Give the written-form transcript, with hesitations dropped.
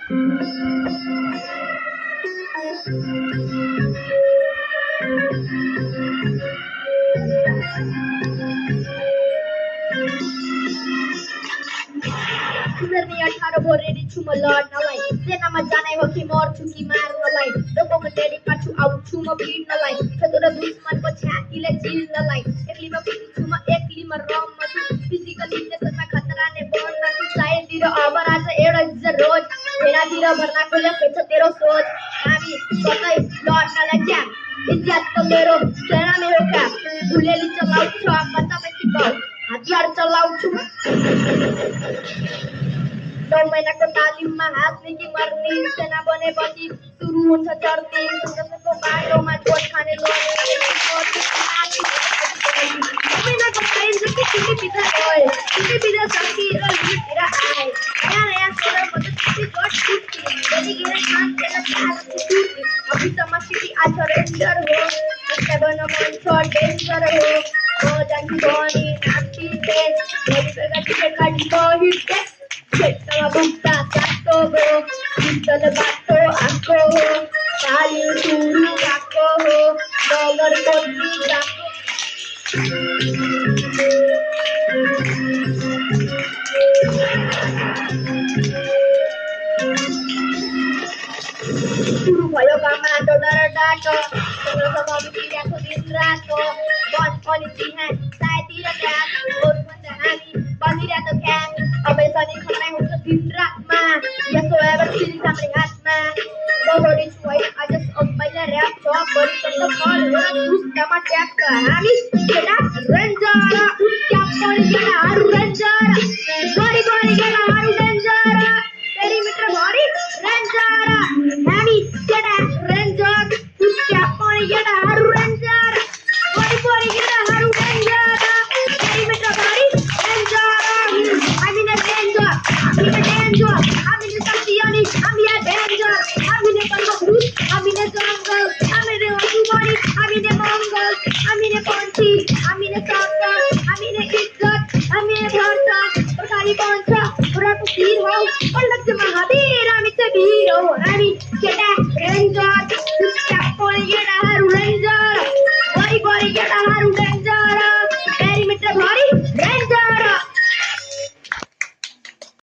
Umarnya 18 भोरेरी छु म लड्नलाई सेनामा जाने हो कि मर्छु कि मार्नलाई लोकको डेडी पाछु आउँछु म भिड्नलाई खतरा दुश्मनको छातीले चिर्नलाई एक्लीमा पनि छु म एक्लीमा रममा छु फिजिकली नेसनमा खतरा ने बढ्न छु सायदतिर अब आज एउटा रोज भेडातिर भर्नाको लेखेछ तेरो सोच हामी कतै लड्नलाई क्या इज्जत त मेरो सेना मेरो क्या गुलेली चलाउँछ कता पनि गाउँ हतियार चलाउँछु 9 महिनाको तालिममा हाँस्ने मर्ने सेना बनेपछि सुरु हुन्छ चर्ने संघर्षको बाटोमा चोट खाने लड्ने महिनाको टाइम जति बिदा गए बिदा सकिएर लुटेर आए नयाँ नयाँ सोलर गट छुट्टी त्यतिखेर शान्तिले चाहन्छ छुट्टी अभिसम्म सिटी आज रेन्जर हो कष्ट गर्न मन छ डेन्जर हो म जान्छु भनी नाम्ती देश भोलिका टिकट काटी हिट क्षेत्रमा बुक्ता सातो हो विठल बाटो आएको हो पाली सुरु भएको हो नगरकोटी गएको सुरु भयो कमान्डो डर डाटो सङ्घर्षमा बितिरहेको दिन रातो मन पनि चिहा सायदतिर त्यहाँ अरूभन्दा हामी बनिरहेको ख्याम अबै सनी खनाइ हुन्छ दिन रातमा यसो एभर सिरिज हाम्रो हातमा बगडी छु होइन अझ पहिला ऱ्याप छ बढी सक्छ फल हो जुस्तामा ट्याप्छ हामी